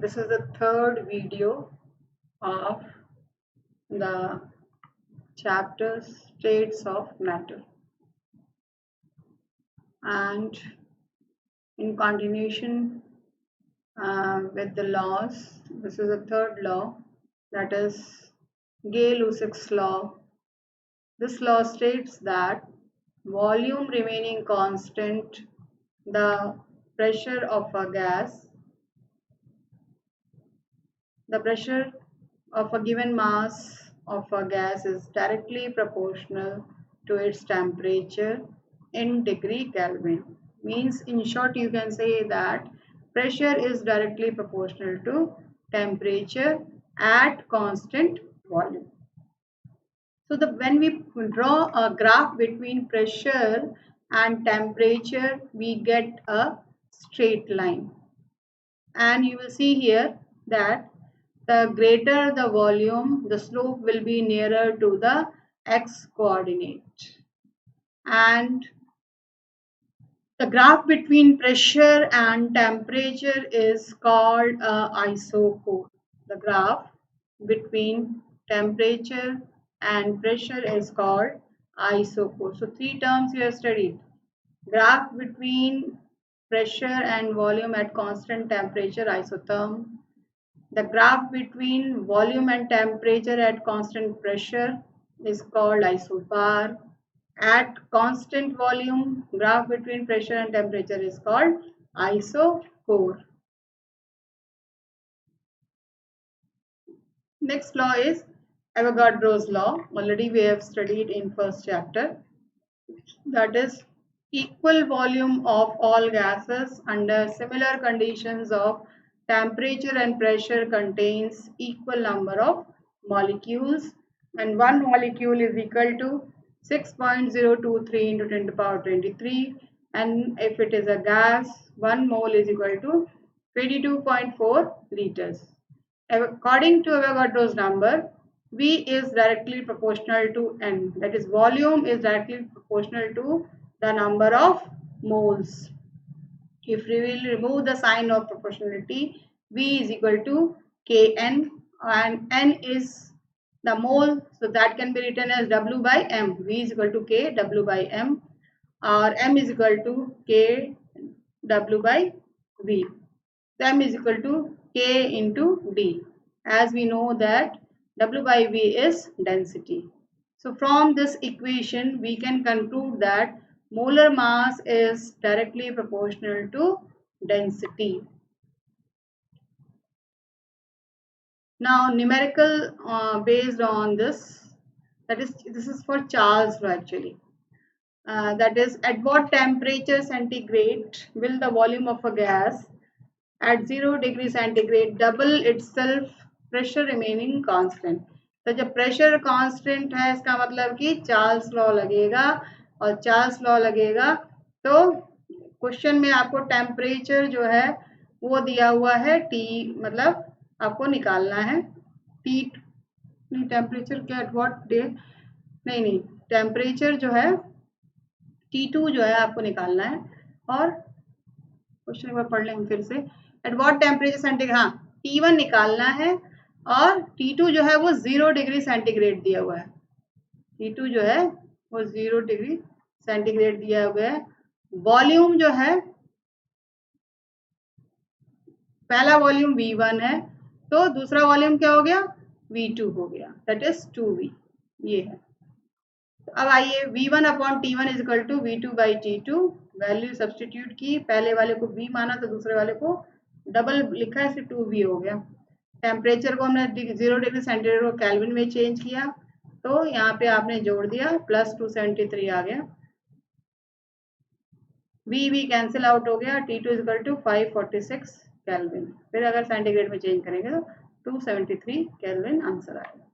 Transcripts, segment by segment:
This is the third video of the chapter States of Matter, and in continuation with the laws, this is the third law, that is Gay-Lussac's law. This law states that volume remaining constant, the pressure of a gas, the pressure of a given mass of a gas is directly proportional to its temperature in degree Kelvin. Means, in short, you can say that pressure is directly proportional to temperature at constant volume. So when we draw a graph between pressure and temperature, we get a straight line. And you will see here that the greater the volume, the slope will be nearer to the x coordinate. And the graph between pressure and temperature is called isochore. The graph between temperature and pressure is called isochore. So three terms you have studied. Graph between pressure and volume at constant temperature, isotherm. The graph between volume and temperature at constant pressure is called isobar. At constant volume, graph between pressure and temperature is called isochore. Next law is Avogadro's law. Already we have studied in first chapter. That is equal volume of all gases under similar conditions of temperature and pressure contains equal number of molecules, and one molecule is equal to 6.023 into 10 to the power 23, and if it is a gas, 1 mole is equal to 22.4 liters. According to Avogadro's number, V is directly proportional to N, that is volume is directly proportional to the number of moles. If we will remove the sign of proportionality, V is equal to Kn, and N is the mole, so that can be written as W by M. V is equal to K W by M, or M is equal to K W by V. So M is equal to K into D, as we know that W by V is density. So from this equation we can conclude that molar mass is directly proportional to density. Now numerical based on this, that is, this is for Charles law actually. That is, at what temperature centigrade will the volume of a gas at 0 degree centigrade double itself pressure remaining constant. तो जब pressure constant है इसका मतलब कि Charles law लगेगा, और Charles law लगेगा तो क्वेश्चन में आपको टेम्परेचर जो है वो दिया हुआ है T, मतलब आपको निकालना है T, नहीं टेम्परेचर क्या एट व्हाट डे, नहीं टेम्परेचर जो है T2 जो है आपको निकालना है, और क्वेश्चन एक बार पढ़ लेंगे फिर से, एट व्हाट टेम्परेचर सेंटीग्रेड, हाँ T1 निकालना है, और T2 जो है वो 0 डिग्री सेंटीग्रेड दिया हुआ है, T2 जो है वो 0 डिग्री सेंटीग्रेड दिया हुआ है। वॉल्यूम जो है, पहला वॉल्यूम V1 है तो दूसरा वॉल्यूम क्या हो गया, V2 हो गया, दैट इज 2V, ये है। तो अब आइए V1 upon T1 is equal to V2 by T2, value substitute की, पहले वाले को V माना तो दूसरे वाले को डबल लिखा है, इसलिए 2V हो गया। टेम्परेचर को हमने 0 डिग्री सेंटीग्रेड को केल्विन में चेंज किया, तो यहाँ पे आपने जोड़ दिया, प्लस 273 आ गया, V कैंसिल आउट हो गया, T2 is equal to 546 kelvin. फिर अगर सेंटीग्रेड में चेंज करेंगे तो 273 केल्विन आंसर आएगा।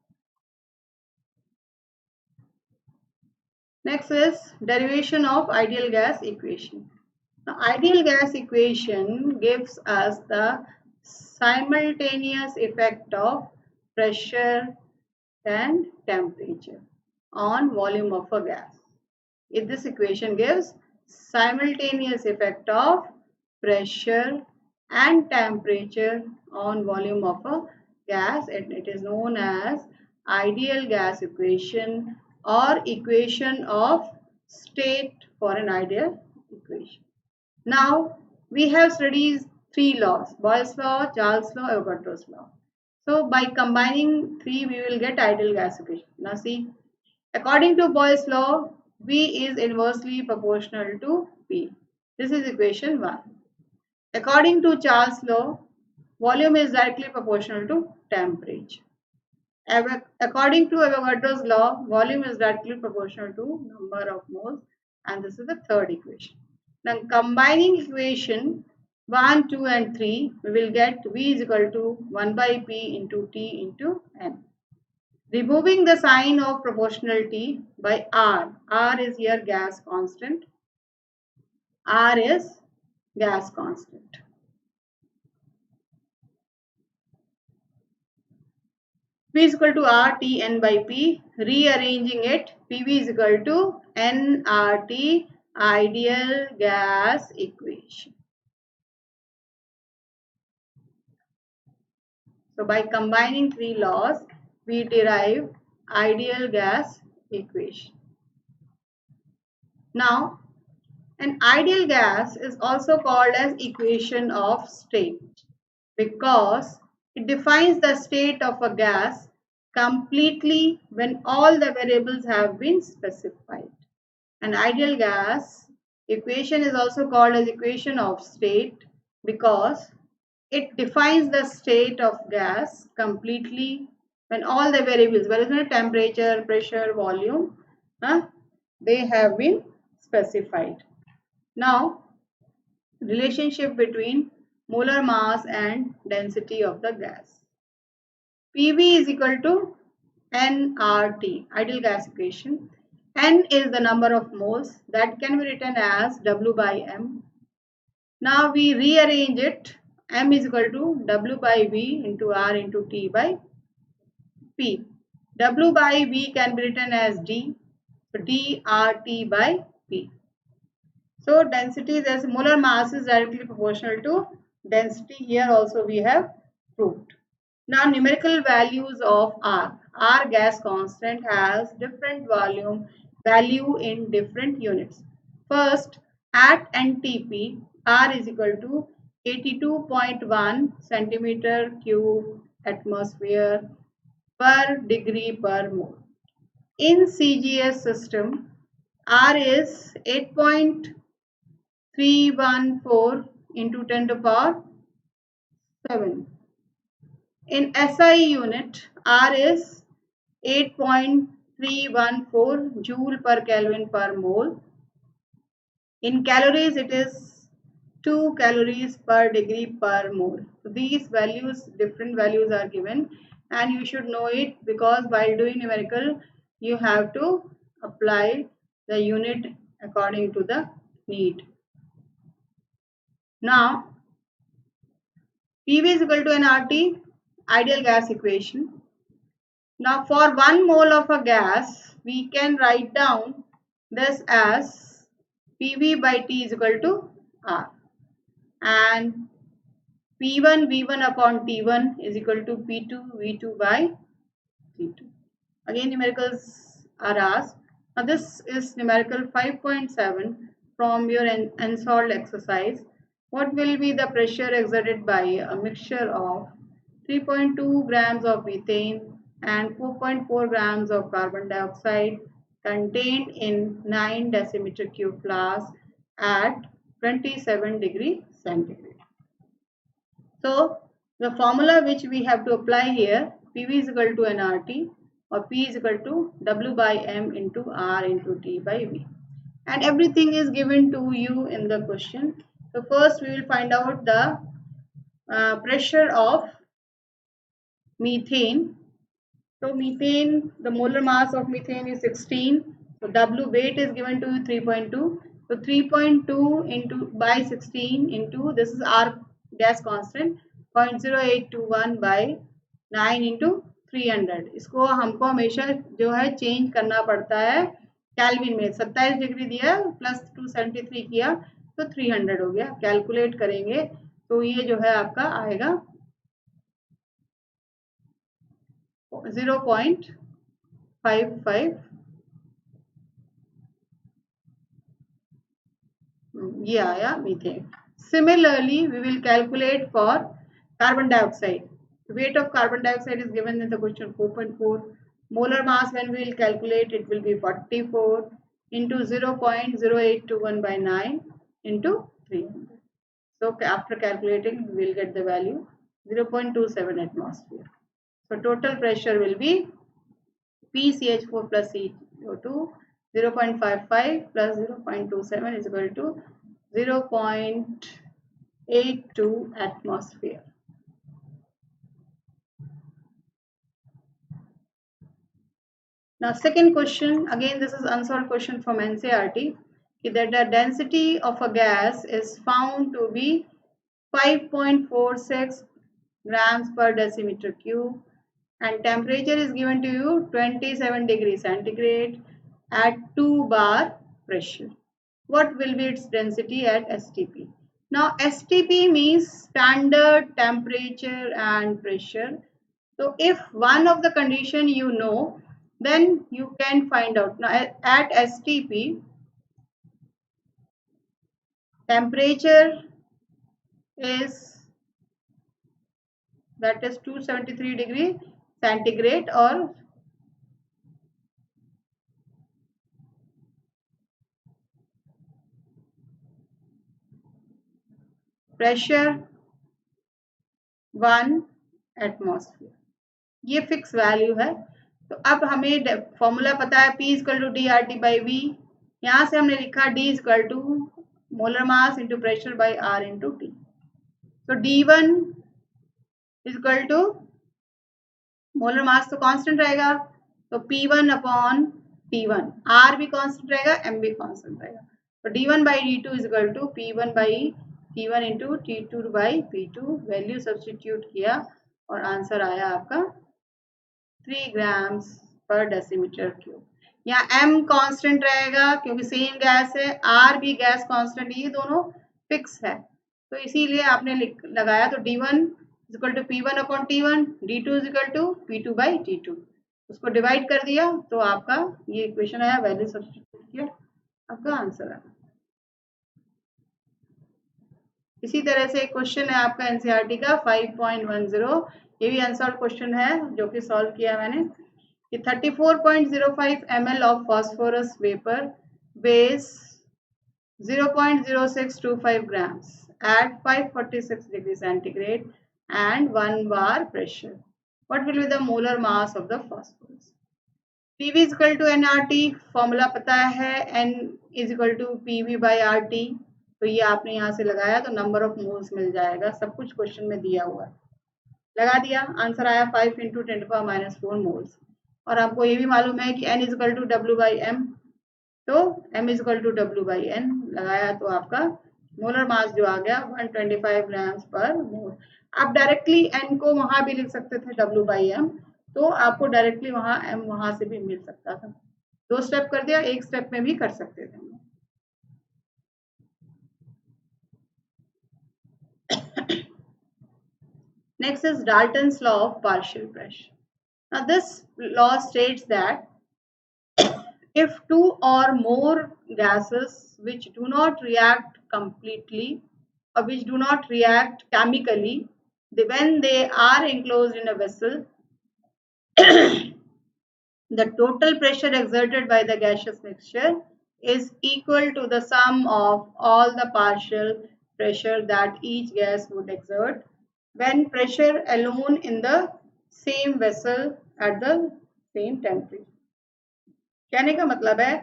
Next is derivation of ideal gas equation. Now, ideal gas equation gives us the simultaneous effect of pressure and temperature on volume of a gas. If this equation gives simultaneous effect of pressure and temperature on volume of a gas, and it is known as ideal gas equation or equation of state for an ideal equation. Now we have studied three laws: Boyle's law, Charles' law, Avogadro's law. So by combining three, we will get ideal gas equation. Now see, according to Boyle's law, V is inversely proportional to P. This is equation 1. According to Charles' law, volume is directly proportional to temperature. According to Avogadro's law, volume is directly proportional to number of moles, and this is the third equation. Now combining equation 1, 2 and 3, we will get V is equal to 1 by P into T into N. Removing the sign of proportionality by R. R is here gas constant. R is gas constant. P is equal to R T N by P. Rearranging it, PV is equal to nRT ideal gas equation. So by combining three laws, we derive ideal gas equation. Now, an ideal gas is also called as equation of state because it defines the state of a gas completely when all the variables have been specified. An ideal gas equation is also called as equation of state because it defines the state of gas completely when all the variables, whether it's temperature, pressure, volume, they have been specified. Now, relationship between molar mass and density of the gas. PV is equal to nRT, ideal gas equation. N is the number of moles that can be written as W by M. Now we rearrange it. M is equal to W by V into R into T by P. W by V can be written as D. So dRT by P. So density, as molar mass is directly proportional to density. Here also we have proved. Now numerical values of R. R gas constant has different value in different units. First, at NTP, R is equal to 82.1 centimeter cube atmosphere per degree per mole. In CGS system, R is 8.314 into 10 to the power 7. In SI unit, R is 8.314 joule per Kelvin per mole. In calories, it is 2 calories per degree per mole. So these values, different values are given, and you should know it because while doing numerical, you have to apply the unit according to the need. Now, PV is equal to nRT, ideal gas equation. Now, for 1 mole of a gas, we can write down this as PV by T is equal to R, and P1 V1 upon T1 is equal to P2 V2 by T2. Again, numericals are asked. Now, this is numerical 5.7 from your unsolved exercise. What will be the pressure exerted by a mixture of 3.2 grams of methane and 4.4 grams of carbon dioxide contained in 9 decimeter cube flask at 27 degree centigrade? So the formula which we have to apply here, PV is equal to nRT, or P is equal to W by M into R into T by V. And everything is given to you in the question. So first we will find out the pressure of methane. So methane, the molar mass of methane is 16. So W weight is given to 3.2. So 3.2 into by 16 into, this is R gas constant, 0.0821 by 9 into 300. इसको हमको हमेशा जो है change करना पड़ता है kelvin में. 27 degree दिया प्लस 273 किया तो 300 हो गया. कैलकुलेट करेंगे तो ये जो है आपका आएगा 0.55. Yeah, methane. Similarly, we will calculate for carbon dioxide. The weight of carbon dioxide is given in the question 4.4. Molar mass, when we will calculate, it will be 44 into 0.0821 by 9 into 300. So after calculating, we will get the value 0.27 atmosphere. So total pressure will be PCH4 plus CO2 0.55 plus 0.27 is equal to 0.82 atmosphere. Now second question, again this is unsolved question from NCERT, that the density of a gas is found to be 5.46 grams per decimeter cube and temperature is given to you 27 degrees centigrade at 2 bar pressure. What will be its density at STP? Now STP means standard temperature and pressure. So if one of the condition you know, then you can find out. Now at STP, temperature is, that is 273 degree centigrade, or pressure 1 atmosphere, ये fix value है। तो अब हमें formula पता है P equal to D R T by V. यहाँ से हमने लिखा D equal to molar mass into pressure by R into T. तो D1 इक्वल टू मोलर मास तो कांस्टेंट रहेगा, तो P1 अपॉन T1, R भी कांस्टेंट रहेगा, M भी कांस्टेंट रहेगा। तो D1 by D2 equal to P1 by T1 into T2 by P2। Value substitute किया और आंसर आया आपका 3 ग्राम्स पर डेसीमीटर क्यूब। यहाँ M कांस्टेंट रहेगा क्योंकि सेम गैस है, R भी गैस कांस्टेंट, ये दोनों फिक्स है, तो इसीलिए आपने लगाया। तो D1 equal to P1 upon T1, D2 equal to P2 by T2, उसको डिवाइड कर दिया तो आपका ये इक्वेशन आया, वैल्यू सब्सटीट्यूट किया, आपका आंसर आया। इसी तरह से एक क्वेश्चन है आपका एनसीईआरटी का 5.10, ये भी अनसॉल्व क्वेश्चन है जो कि सॉल्व किया मैंने, कि 34.05 ml of phosphorus vapour weighs 0.0625 grams at 546 degree centigrade and 1 bar pressure. What will be the molar mass of the phosphorus? PV is equal to nRT, formula पता है, N is equal to PV by RT, तो ये आपने यहाँ से लगाया तो number of moles मिल जाएगा, सब कुछ क्वेश्चन में दिया हुआ है, लगा दिया, आंसर आया 5 इंटू 10⁻⁴ मोल्स। और आपको ये भी मालूम है कि N is equal to W by M, तो M is equal to W by N लगाया तो आपका मोलर मास जो आ गया 125 ग्राम्स पर मोल। आप डायरेक्टली N को वहां भी लिख सकते थे W बाई एम, तो आपको डायरेक्टली वहां M वहां से भी मिल सकता था। 2 स्टेप कर दिया, 1 स्टेप में भी कर सकते थे। Next is Dalton's law of partial pressure. Now this law states that if two or more gases which do not react completely or which do not react chemically, when they are enclosed in a vessel, the total pressure exerted by the gaseous mixture is equal to the sum of all the partial pressure that each gas would exert when pressure alone in the same vessel at the same temperature. कहने का मतलब है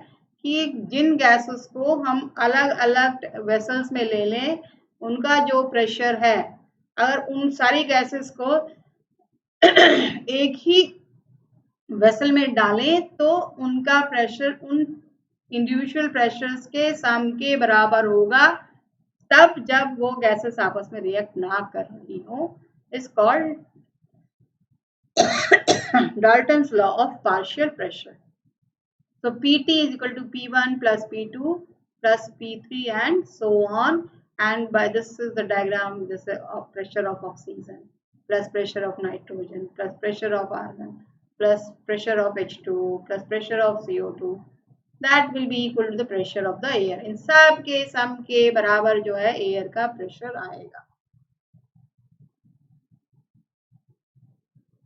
कि जिन gases को हम अलग अलग vessels में ले लें, उनका जो प्रेशर है, अगर उन सारी गैसेस को एक ही वेसल में डालें तो उनका प्रेशर उन इंडिविजुअल प्रेशर्स के सम के बराबर होगा, तब जब वो गैसेस आपस में रिएक्ट ना कर रही हो। Is called Dalton's law of partial pressure. So PT is equal to P1 plus P2 plus P3 and so on, and by this is the diagram, this is pressure of oxygen plus pressure of nitrogen plus pressure of argon plus pressure of H2 plus pressure of CO2, that will be equal to the pressure of the air. इन सब के सम के बराबर जो है air का pressure आएगा.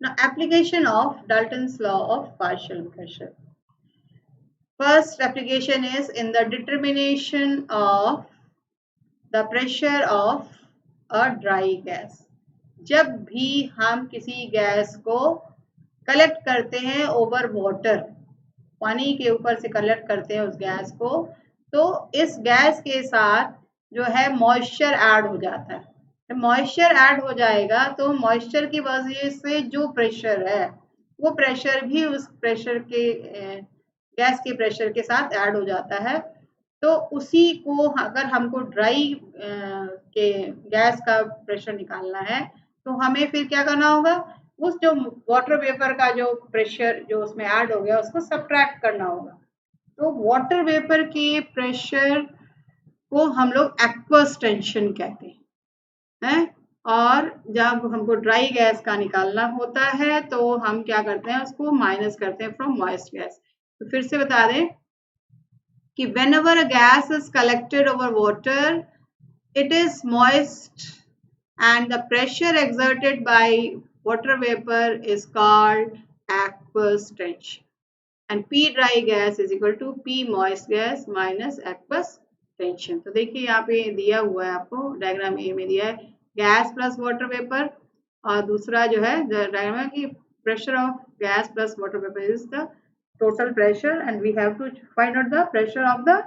Now application of Dalton's law of partial pressure. First application is in the determination of the pressure of a dry gas. जब भी हम किसी गैस को कलेक्ट करते हैं ओवर वाटर, पानी के ऊपर से कलेक्ट करते हैं उस गैस को, तो इस गैस के साथ जो है मॉइस्चर ऐड हो जाता है. जब मॉइस्चर ऐड हो जाएगा तो मॉइस्चर की वजह से जो प्रेशर है वो प्रेशर भी उस प्रेशर के गैस के प्रेशर के साथ ऐड हो जाता है. तो उसी को अगर हमको ड्राई के गैस का प्रेशर निकालना है तो हमें फिर क्या करना होगा, उस जो वाटर वेपर का जो प्रेशर जो उसमें ऐड हो गया उसको सब्ट्रैक्ट करना होगा. तो वाटर वेपर के प्रेशर को हम लोग एक्वस टेंशन कहते हैं. और जब हमको ड्राई गैस का निकालना होता है तो हम क्या करते हैं, उसको माइनस करते हैं फ्रॉम मॉइस्ट गैस. तो फिर से बता दें कि whenever a gas is collected over water, it is moist and the pressure exerted by water vapor is called aqueous tension, and P dry gas is equal to P moist gas minus aqueous tension. तो देखिए यहाँ पे दिया हुआ है, आपको diagram A में दिया है गैस प्लस वाटर वेपर, और दूसरा जो है डायग्राम है कि pressure of gas plus water vapor is the total pressure and we have to find out the pressure of the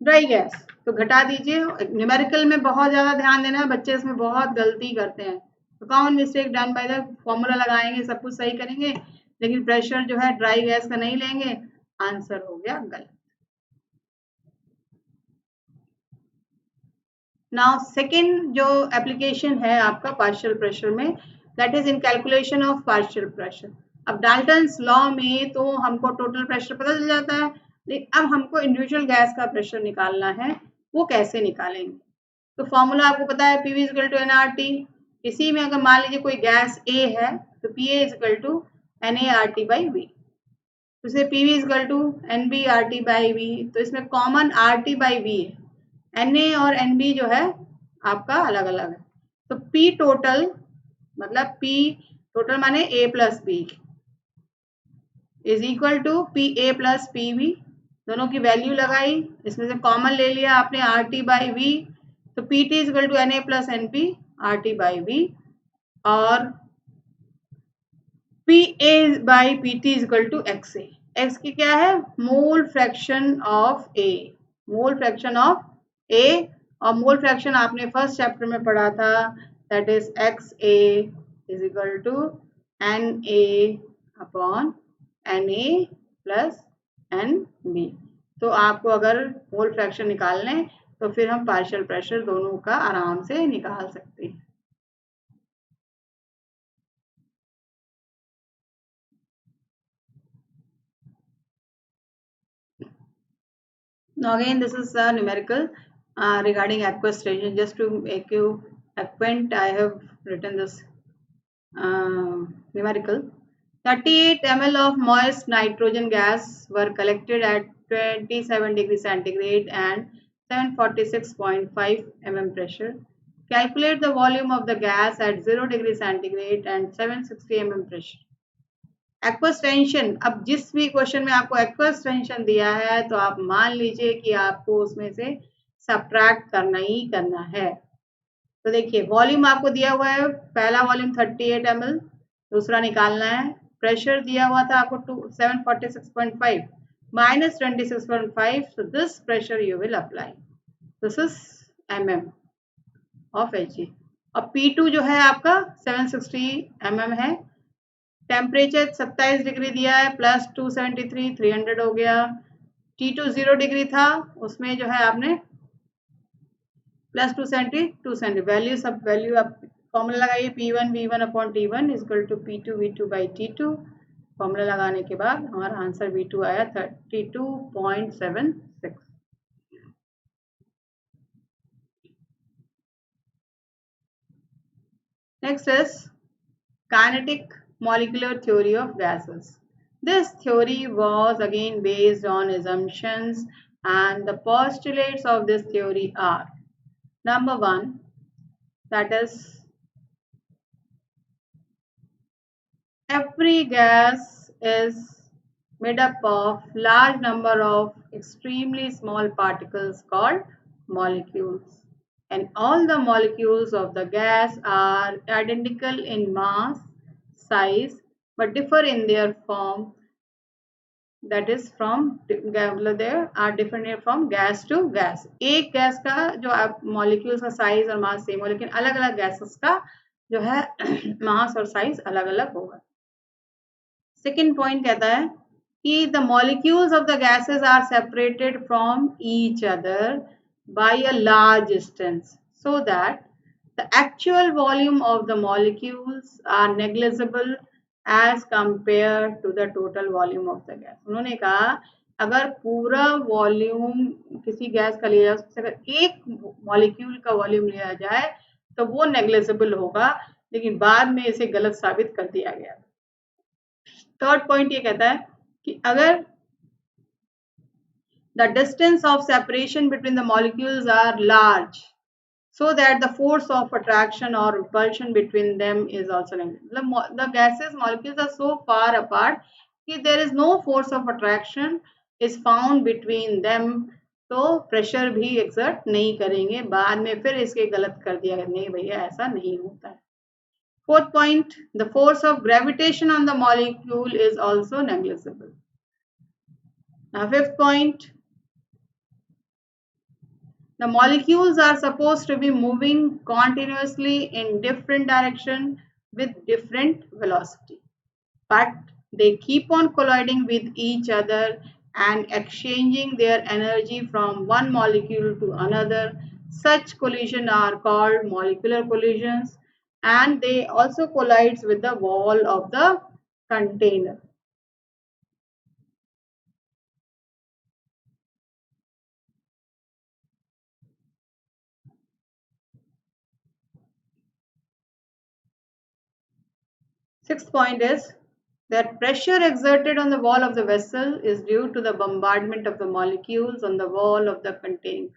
dry gas. तो घटा दीजिए. न्यूमेरिकल में बहुत ज्यादा ध्यान देना है, बच्चे इसमें बहुत गलती करते हैं. तो common mistake done by the formula लगाएंगे, सब कुछ सही करेंगे, लेकिन प्रेशर जो है ड्राई गैस का नहीं लेंगे, आंसर हो गया गलत. नाउ सेकेंड जो एप्लीकेशन है आपका पार्शियल प्रेशर में, that is in calculation of partial pressure. अब डाल्टन्स लॉ में तो हमको टोटल प्रेशर पता चल जाता है, लेकिन अब हमको इंडिविजुअल गैस का प्रेशर निकालना है. वो कैसे निकालेंगे? तो फॉर्मूला आपको पता है, पीवी इक्वल टू एनआरटी. इसी में अगर मान लीजिए कोई गैस ए है तो P A equal to N A R T by V. तो PV equal to N B R T by V. तो इसमें common R T by V है, एन ए और एन बी जो है आपका अलग अलग है. तो पी टोटल मतलब पी टोटल माने A plus B is equal to P A plus P V. दोनों की वैल्यू लगाई, इसमें से कॉमन ले लिया आपने आर टी बाई वी. तो P T is equal to N A plus N P R T by V, और P A by P T is equal to X A. X की क्या है, mole fraction of A. Mole fraction of A, और mole fraction आपने first chapter में पढ़ा था, that is X A is equal to N A upon N A plus N B. तो आपको अगर मोल फ्रैक्शन निकालने तो फिर हम पार्शियल प्रेशर दोनों का आराम से निकाल सकते हैं. Now again this is a numerical regarding aqueous tension. Just to make you acquaint, I have written this numerical. 38 ml of moist nitrogen gas were collected at 27 degrees centigrade and 746.5 mm pressure. Calculate the volume of the gas at 0 degree centigrade and 760 mm pressure. Aqueous tension. अब जिस भी question में आपको aqueous tension दिया है तो आप मान लीजिए कि आपको उसमें से सब्ट्रैक्ट करना ही करना है. तो देखिए वॉल्यूम आपको दिया हुआ है, पहला वॉल्यूम 38 ml, दूसरा निकालना है. प्रेशर दिया हुआ था आपको 746.5 minus 26.5, so this pressure you will apply. This is mm of Hg. अब P2 जो है आपका 760 mm है. टेम्परेचर 27 डिग्री दिया है, प्लस 273 300 हो गया. T2 0 डिग्री था, उसमें जो है आपने प्लस 270 वैल्यू, सब वैल्यू आप फॉर्मूला लगाइए. P1 V1 upon T1 is equal to P2 V2 by T2. फॉर्मूला लगाने के बाद हमारा आंसर V2 आया 32.76. Next is kinetic molecular theory of gases. This theory was again based on assumptions, and the postulates of this theory are: number one, that is, every gas is made up of large number of extremely small particles called molecules, and all the molecules of the gas are identical in mass, size, but differ in their form, that is from they are different from gas to gas. एक gas का जो आप molecules का size और mass same हो, लेकिन अलग अलग गैसेस का जो है मास और साइज अलग अलग होगा। सेकेंड पॉइंट कहता है कि the molecules of the gases are separated from each other by a large distance so that the actual volume of the molecules are negligible as compare to the total volume of the gas. उन्होंने कहा अगर पूरा volume किसी gas का लिया जाए, अगर एक मॉलिक्यूल का वॉल्यूम लिया जाए तो वो नेग्लिजिबल होगा, लेकिन बाद में इसे गलत साबित कर दिया गया। थर्ड पॉइंट ये कहता है कि अगर the distance of separation between the molecules are large so that the force of attraction or repulsion between them is also negative. The gases molecules are so far apart that there is no force of attraction is found between them, तो pressure भी exert नहीं करेंगे, बाद में फिर इसके गलत कर दिया नहीं भैया ऐसा नहीं होता है। Fourth point, the force of gravitation on the molecule is also negligible. Now, fifth point, the molecules are supposed to be moving continuously in different direction with different velocity, but they keep on colliding with each other and exchanging their energy from one molecule to another. Such collisions are called molecular collisions, and they also collides with the wall of the container. Sixth point is that pressure exerted on the wall of the vessel is due to the bombardment of the molecules on the wall of the container.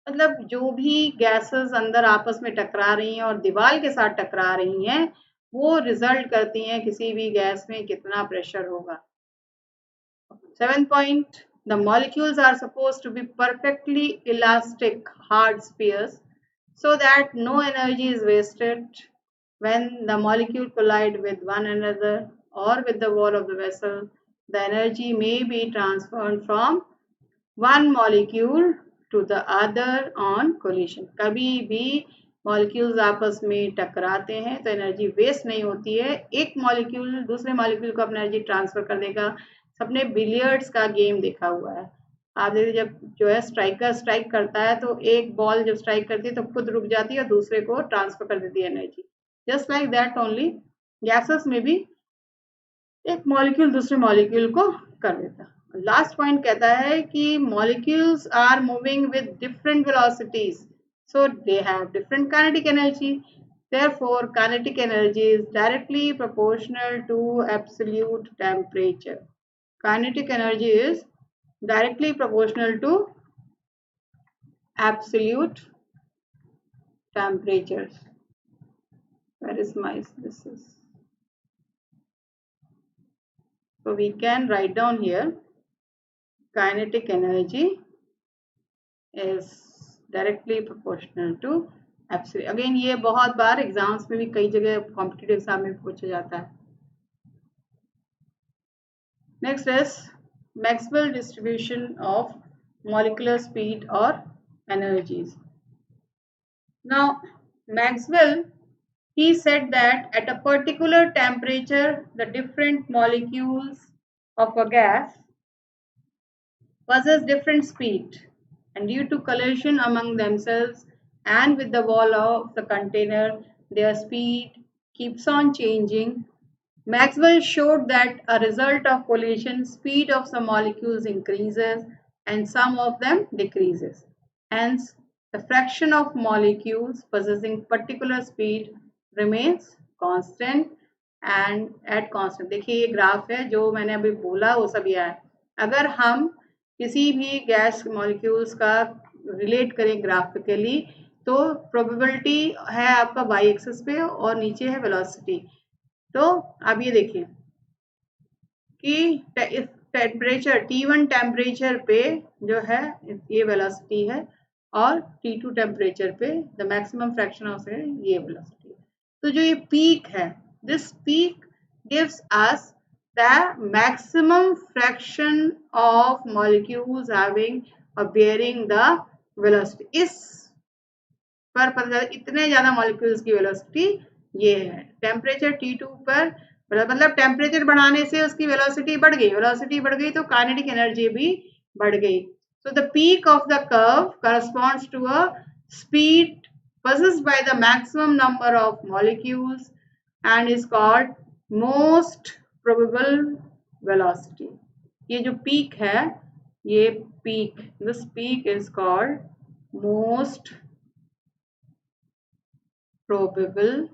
मतलब जो भी gases अंदर आपस में टकरा रही हैं और दीवार के साथ टकरा रही हैं, वो रिजल्ट करती हैं किसी भी गैस में कितना प्रेशर होगा। Seventh point, the molecules are supposed to be perfectly elastic hard spheres so that no energy is wasted when the molecule collide with one another or with the wall of the vessel. The energy may be transferred from one molecule to the other on collision. कभी भी molecules आपस में टकराते हैं तो energy waste नहीं होती है, एक मॉलिक्यूल दूसरे मॉलिक्यूल को अपना एनर्जी ट्रांसफर कर देगा। सबने बिलियर्ड्स का गेम देखा हुआ है, आप देखिए जब जो है स्ट्राइकर स्ट्राइक करता है तो एक बॉल जब स्ट्राइक करती है तो खुद रुक जाती है और दूसरे को ट्रांसफर कर देती है energy. Just like that only gases में भी एक मॉलिक्यूल दूसरे मॉलिक्यूल को कर देता है। लास्ट पॉइंट कहता है कि molecules are moving with different velocities, so they have different kinetic energy. Therefore, kinetic energy is directly proportional to absolute temperature. Kinetic energy is directly proportional to absolute temperatures. Where is my this is? So we can write down here kinetic energy is directly proportional to absolute. अगेन ये बहुत बार exams में भी कई जगह competitive exam में पूछा जाता है। Next is Maxwell distribution of molecular speed और energies. Now Maxwell he said that at a particular temperature the different molecules of a gas possess different speed, and due to collision among themselves and with the wall of the container, their speed keeps on changing. Maxwell showed that a result of collision, speed of some molecules increases and some of them decreases. Hence, the fraction of molecules possessing particular speed remains constant. And at constant. देखिए ये graph है, जो मैंने अभी बोला वो सब यह है। अगर हम किसी भी गैस मॉलिक्यूल्स का रिलेट करें ग्राफिकली तो प्रोबेबिलिटी है आपका वाई एक्सिस पे और नीचे है वेलोसिटी। तो आप ये देखिए कि टेम्परेचर T1 टेम्परेचर पे जो है ये वेलोसिटी है और T2 टेम्परेचर पे द मैक्सिमम फ्रैक्शन ऑफ ये वेलोसिटी है। तो जो ये पीक है, this peak gives us the maximum fraction of molecules having और बेयरिंग द वेलोसिटी। इस पर पता चला इतने ज्यादा मॉलिक्यूल्स की वेलोसिटी ये है। टेम्परेचर T2 पर मतलब टेम्परेचर बढ़ाने से उसकी वेलोसिटी बढ़ गई तो काइनेटिक एनर्जी भी बढ़ गई। So the peak of the curve corresponds to a speed possessed by the maximum number of molecules and is called most probable velocity. ये जो peak है, ये peak, this peak is called most probable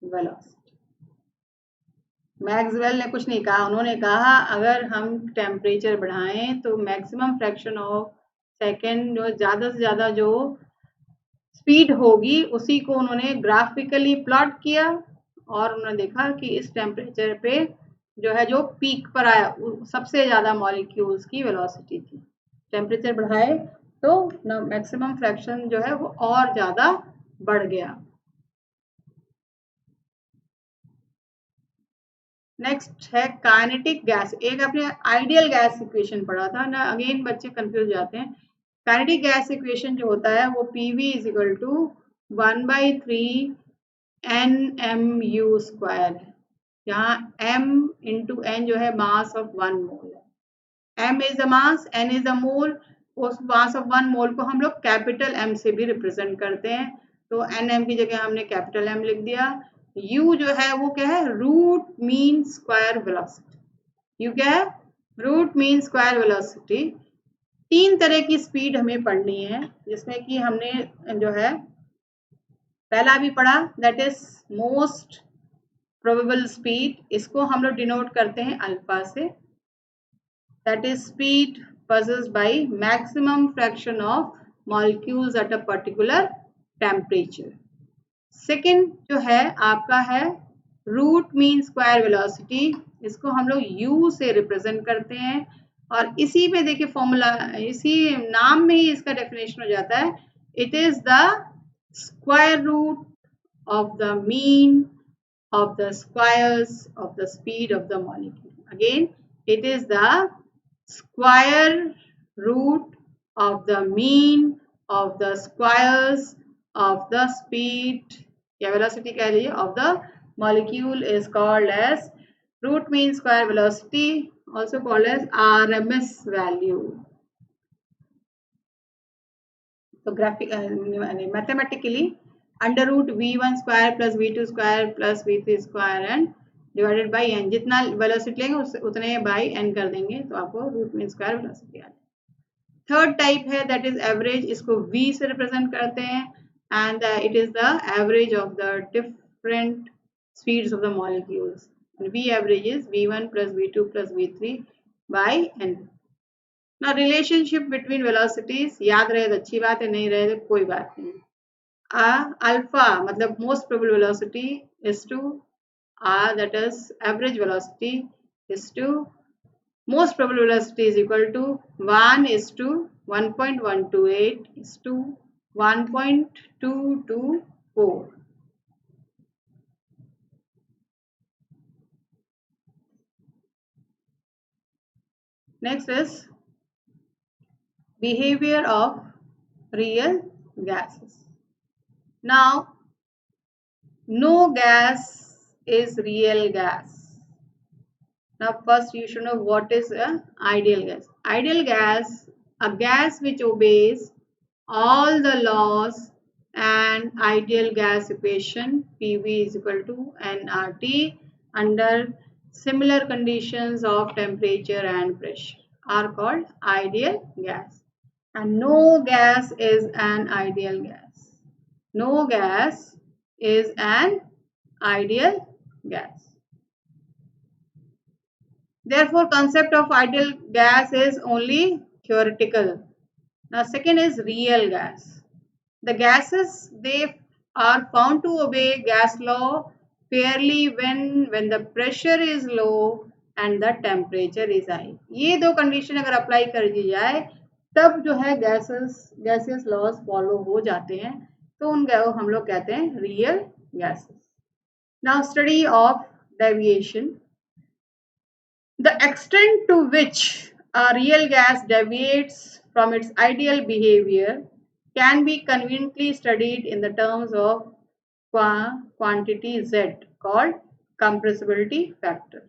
velocity. Maxwell ने कुछ नहीं कहा, उन्होंने कहा अगर हम टेम्परेचर बढ़ाएं तो मैक्सिमम फ्रैक्शन ऑफ सेकेंड जो ज़्यादा से ज़्यादा जो स्पीड होगी उसी को उन्होंने ग्राफिकली प्लॉट किया और उन्होंने देखा कि इस टेम्परेचर पे जो है जो पीक पर आया सबसे ज़्यादा मॉलिक्यूल्स की वेलोसिटी थी। टेम्परेचर बढ़ाए तो मैक्सिमम फ्रैक्शन जो है वो और ज़्यादा बढ़ गया। नेक्स्ट है काइनेटिक गैस। एक आपने आइडियल गैस इक्वेशन पढ़ा था ना, अगेन बच्चे कंफ्यूज जाते हैं। काइनेटिक गैस इक्वेशन जो होता है वो PV is equal to 1/3 NMU square है, जहाँ M इंटू N जो है मास ऑफ 1 मोल है। M is the mass, N is the mole. उस मास ऑफ 1 मोल को हम लोग कैपिटल M से भी रिप्रेजेंट करते हैं, तो NM की जगह हमने कैपिटल M लिख दिया। U जो है वो क्या है, root mean square velocity. U क्या है, रूट मीन स्क्वायर वेलोसिटी। 3 तरह की स्पीड हमें पढ़नी है, जिसमें कि हमने जो है पहला भी पढ़ा, that is most probable speed. इसको हम लोग डिनोट करते हैं अल्फा से, that is speed possessed by maximum fraction of molecules at a particular temperature. Second जो है आपका है रूट मीन स्क्वायर वेलोसिटी, इसको हम लोग U से रिप्रेजेंट करते हैं और इसी में देखिए फॉर्मूला, इसी नाम में ही इसका डेफिनेशन हो जाता है। It is the square root of the mean of the squares of the speed of the molecule. Again, it is the square root of the mean of the squares of the speed या velocity कह लीजिए of the molecule is called as root mean square velocity, also called as RMS value. So mathematically under root V1 square plus V2 square plus V3 square and divided by n, जितना velocity लेंगे उतने by n कर देंगे तो आपको root mean square velocity आ जाए। Third type है दैट इज एवरेज, इसको V से रिप्रेजेंट करते हैं and it is the average of the different speeds of the molecules. V average is V1 plus V2 plus V3 by n। ना relationship between velocities याद रहे तो अच्छी बात है, नहीं रहे तो कोई बात नहीं। Alpha मतलब most probable velocity is to that is average velocity is to most probable velocity is equal to 1 is to 1.128 is to 1.224. Next is behavior of real gases. Now, no gas is real gas. Now, first you should know what is an ideal gas. Ideal gas, a gas which obeys all the laws and ideal gas equation PV is equal to nRT under similar conditions of temperature and pressure are called ideal gas. And no gas is an ideal gas. No gas is an ideal gas. Therefore, concept of ideal gas is only theoretical. Now, second is real gas. The gases, they are found to obey gas law fairly when the pressure is low and the temperature is high. ये दो condition अगर apply कर दी जाए तब जो है gases laws follow हो जाते हैं, तो उन हम लोग कहते हैं real gases. Now study of deviation. The extent to which a real gas deviates from its ideal behavior can be conveniently studied in the terms of quantity Z called compressibility factor.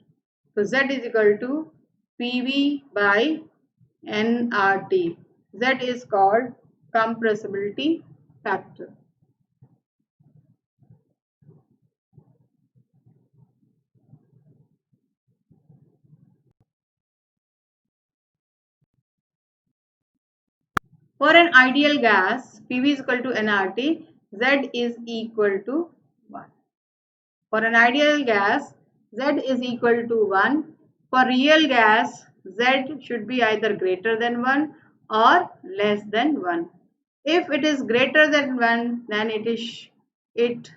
So Z is equal to PV by nRT. Z is called compressibility factor. For an ideal gas, PV is equal to nRT, Z is equal to 1. For an ideal gas, Z is equal to 1. For real gas, Z should be either greater than 1 or less than 1. If it is greater than 1, then if it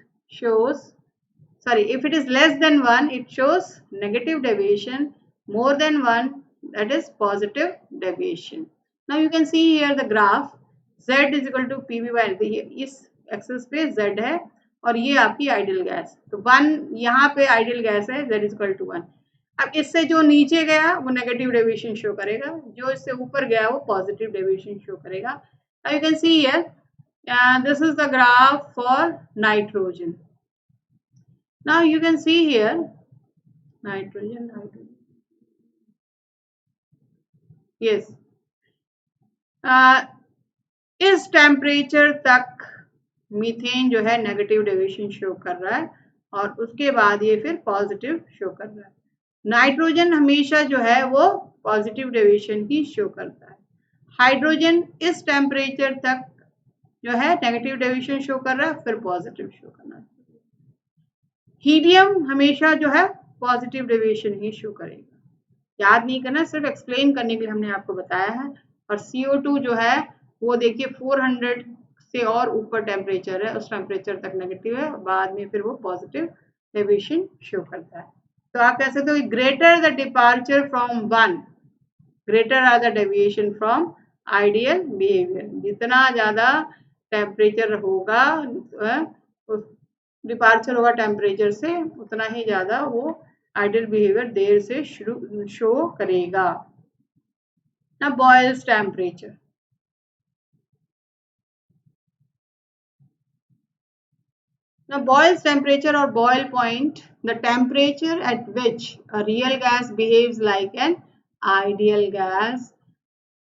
is less than 1, it shows negative deviation. More than 1, that is positive deviation. Now you can see here the graph Z is equal to PV by इस access पे Z है और ये आपकी ideal gas, तो 1 यहाँ पे ideal gas है, Z इज इक्वल टू 1. अब इससे जो नीचे गया वो नेगेटिव डेविएशन शो करेगा, जो इससे ऊपर गया वो पॉजिटिव डेविएशन शो करेगा. Now you can see here, this is the graph for nitrogen. Now you can see here nitrogen. Yes. इस टेम्परेचर तक मीथेन जो है नेगेटिव डेविएशन शो कर रहा है और उसके बाद ये फिर पॉजिटिव शो कर रहा है. नाइट्रोजन हमेशा जो है वो पॉजिटिव डेविएशन ही शो करता है. हाइड्रोजन इस टेम्परेचर तक जो है नेगेटिव डेविएशन शो कर रहा है, फिर पॉजिटिव शो करना है. हीलियम हमेशा जो है पॉजिटिव डेविएशन ही शो करेगा. याद नहीं करना, सिर्फ एक्सप्लेन करने के लिए हमने आपको बताया है. और CO2 जो है वो देखिए 400 से और ऊपर टेम्परेचर है, उस टेम्परेचर तक नेगेटिव है, बाद में फिर वो पॉजिटिव डेविएशन शो करता है. तो आप कह सकते हो greater the departure from 1, greater or the deviation from ideal behaviour. जितना ज्यादा टेम्परेचर होगा, डिपार्चर होगा टेम्परेचर से, उतना ही ज्यादा वो आइडियल बिहेवियर देर से शो करेगा. ना Boyle's temperature. Now Boyle's temperature or Boyle point, the temperature at which a real gas behaves like an ideal gas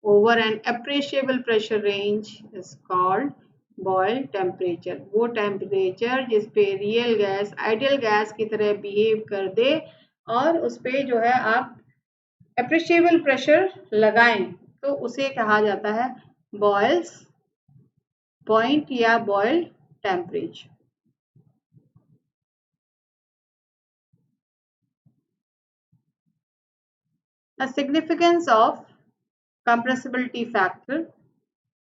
over an appreciable pressure range is called Boyle temperature. वो temperature जिस पे real gas ideal gas की तरह behave कर दे और उस पे जो है आप अप्रिशिएबल प्रेशर लगाएं, तो उसे कहा जाता है बॉयल्स पॉइंट या Boyle temperature. The significance of compressibility factor.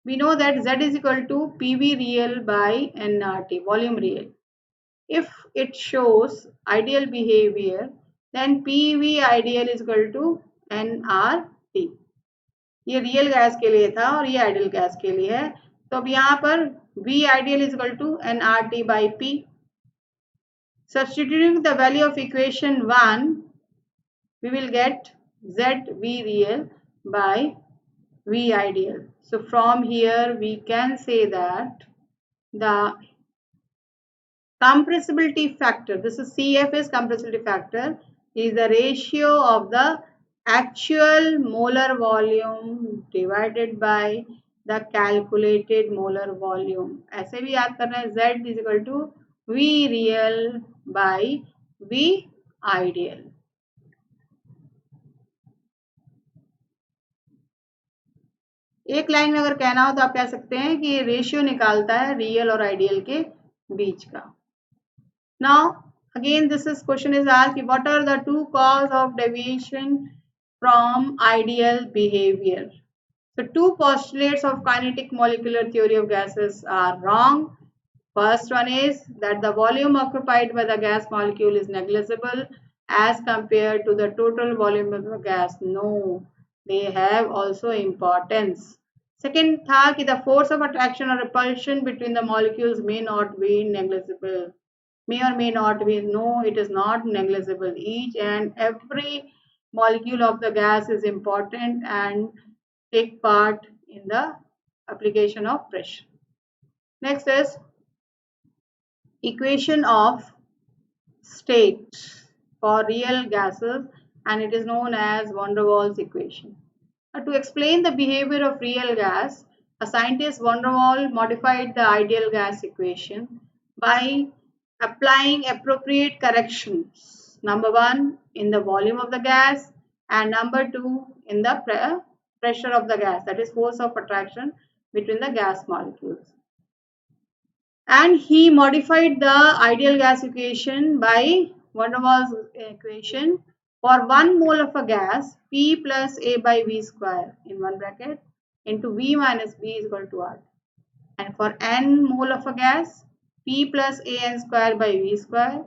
We know that Z is equal to PV real by nRT, volume real. If it shows ideal behavior, then PV ideal is equal to nRT. ये real gas के लिए था और ये ideal gas के लिए है. तो अब यहाँ पर V ideal is equal to nRT by P. Substituting the value of equation 1, we will get ZV real by V ideal. So from here we can say that the compressibility factor, this is CF is compressibility factor, is the ratio of the actual molar volume divided by the calculated molar volume. ऐसे भी याद करना है, Z is equal to V real by V ideal. एक line में अगर कहना हो तो आप कह सकते हैं कि ये रेशियो निकालता है रियल और आइडियल के बीच का. Now Again, this is question is asked, what are the two causes of deviation from ideal behavior? So two postulates of kinetic molecular theory of gases are wrong. First one is that the volume occupied by the gas molecule is negligible as compared to the total volume of the gas. No, they have also importance. Second था कि the force of attraction or repulsion between the molecules may not be negligible. May or may not be. No, it is not negligible. Each and every molecule of the gas is important and take part in the application of pressure. Next is equation of state for real gases, and it is known as van der Waals equation. To explain the behavior of real gas, a scientist van der Waals modified the ideal gas equation by applying appropriate corrections. Number one, in the volume of the gas, and number two, in the pressure of the gas, that is force of attraction between the gas molecules. And he modified the ideal gas equation by van der Waals equation for 1 mole of a gas, P plus A by V square in one bracket into V minus B is equal to R. And for n mole of a gas, P plus A n square by V square,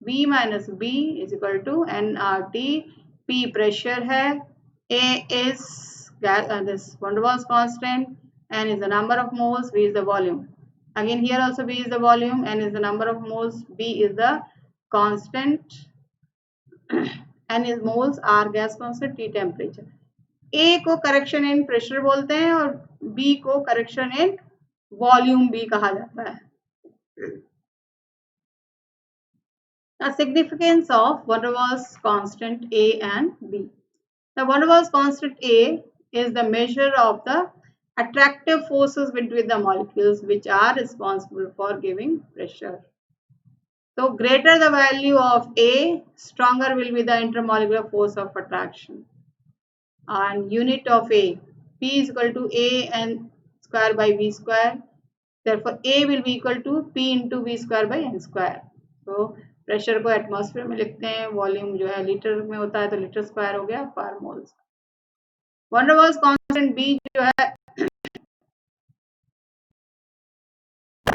V minus B is equal to nRT. P pressure है, A is this van der Waals constant, N is the number of moles, V is the volume. Again here also V is the volume, N is the number of moles, B is the constant, N is moles, R gas constant, T temperature. A को correction in pressure बोलते हैं और B को correction in volume B कहा जाता है. The significance of van der Waals constant A and B. The van der Waals constant A is the measure of the attractive forces between the molecules which are responsible for giving pressure. So greater the value of A, stronger will be the intermolecular force of attraction. And unit of A, P is equal to A n square by V square. Therefore A will be equal to P into V square by n square. So pressure को atmosphere में लिखते हैं, volume जो है litre में होता है तो लीटर स्क्वायर हो गया पर मोल. van der Waals constant B जो है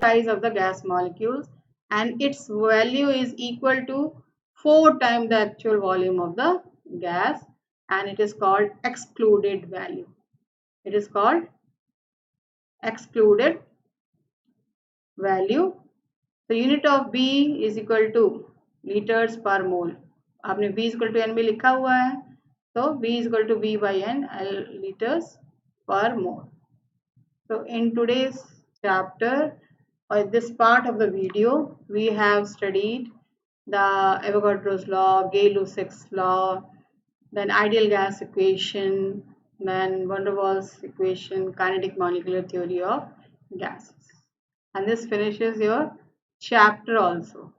size of the gas molecules and its value is equal to 4 times the actual volume of the gas, and it is called excluded value. It is called excluded value. The unit of B is equal to liters per mole. आपने V is equal to N भी लिखा हुआ है, so V is equal to V by N liters per mole. So in today's chapter or this part of the video, we have studied the Avogadro's law, Gay-Lussac's law, then ideal gas equation, then van der Waals equation, kinetic molecular theory of gases. And this finishes your chapter also.